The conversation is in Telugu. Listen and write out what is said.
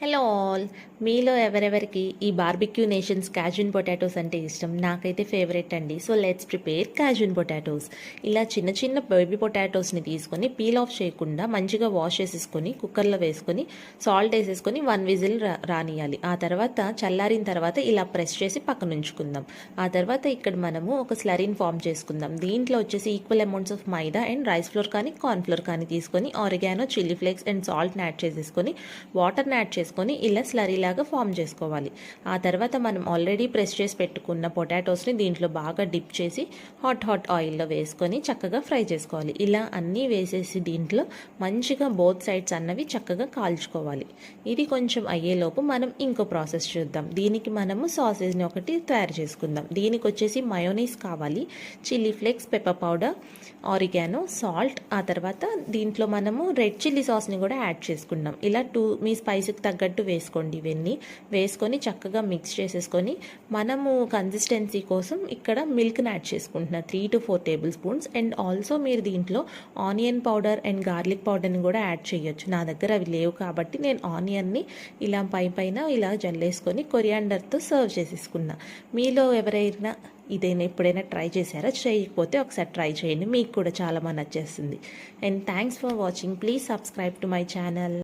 హలో ఆల్, మీలో ఎవరెవరికి ఈ బార్బిక్యూ నేషన్స్ క్యాజున్ పొటాటోస్ అంటే ఇష్టం? నాకైతే ఫేవరెట్ అండి. So let's prepare Cajun potatoes. ఇలా చిన్న చిన్న బేబీ పొటాటోస్ని తీసుకొని పీల్ ఆఫ్ చేయకుండా మంచిగా వాష్ చేసేసుకొని కుక్కర్లో వేసుకొని సాల్ట్ వేసేసుకొని 1 విజిల్ రానియాలి. ఆ తర్వాత చల్లారిన తర్వాత ఇలా ప్రెస్ చేసి పక్కన ఉంచుకుందాం. ఆ తర్వాత ఇక్కడ మనము ఒక స్లరీని ఫామ్ చేసుకుందాం. దీంట్లో వచ్చేసి equal amounts of maida and rice flour కానీ కార్న్ ఫ్లోర్ కానీ తీసుకొని ఆరిగానో, చిల్లీ ఫ్లేక్స్ అండ్ సాల్ట్ని యాడ్ చేసేసుకొని వాటర్ని యాడ్ చేసుకొని ఇలా స్లరీ లాగా ఫామ్ చేసుకోవాలి. ఆ తర్వాత మనం ఆల్రెడీ ప్రెస్ చేసి పెట్టుకున్న పొటాటోస్ని దీంట్లో బాగా డిప్ చేసి హాట్ ఆయిల్లో వేసుకొని చక్కగా ఫ్రై చేసుకోవాలి. ఇలా అన్నీ వేసేసి దీంట్లో మంచిగా బోత్ సైడ్స్ అన్నవి చక్కగా కాల్చుకోవాలి. ఇది కొంచెం అయ్యేలోపు మనం ఇంకో ప్రాసెస్ చూద్దాం. దీనికి మనము సాసేజ్ని ఒకటి తయారు చేసుకుందాం. దీనికి వచ్చేసి మయోనీస్ కావాలి, chilli flakes, pepper powder, oregano, salt. ఆ తర్వాత దీంట్లో మనము రెడ్ చిల్లీ సాస్ని కూడా యాడ్ చేసుకుందాం. ఇలా మీ స్పైస్కి తగ్గట్టు వేసుకోండి. ఇవన్నీ వేసుకొని చక్కగా మిక్స్ చేసేసుకొని మనము కన్సిస్టెన్సీ కోసం ఇక్కడ మిల్క్ని యాడ్ చేసుకుంటున్నా 3 to 4 table spoons. And also మీరు దీంట్లో ఆనియన్ పౌడర్ అండ్ గార్లిక్ పౌడర్ని కూడా యాడ్ చేయొచ్చు. నా దగ్గర అవి లేవు కాబట్టి నేను ఆనియన్ని ఇలా పైన ఇలా జల్లేసుకొని కొరియాండర్తో సర్వ్ చేసేసుకున్నా. మీలో ఎవరైనా ఇదైనా ఎప్పుడైనా ట్రై చేశారా? చేయకపోతే ఒకసారి ట్రై చేయండి, మీకు కూడా చాలా నచ్చేస్తుంది. And thanks for watching. Please subscribe to my channel.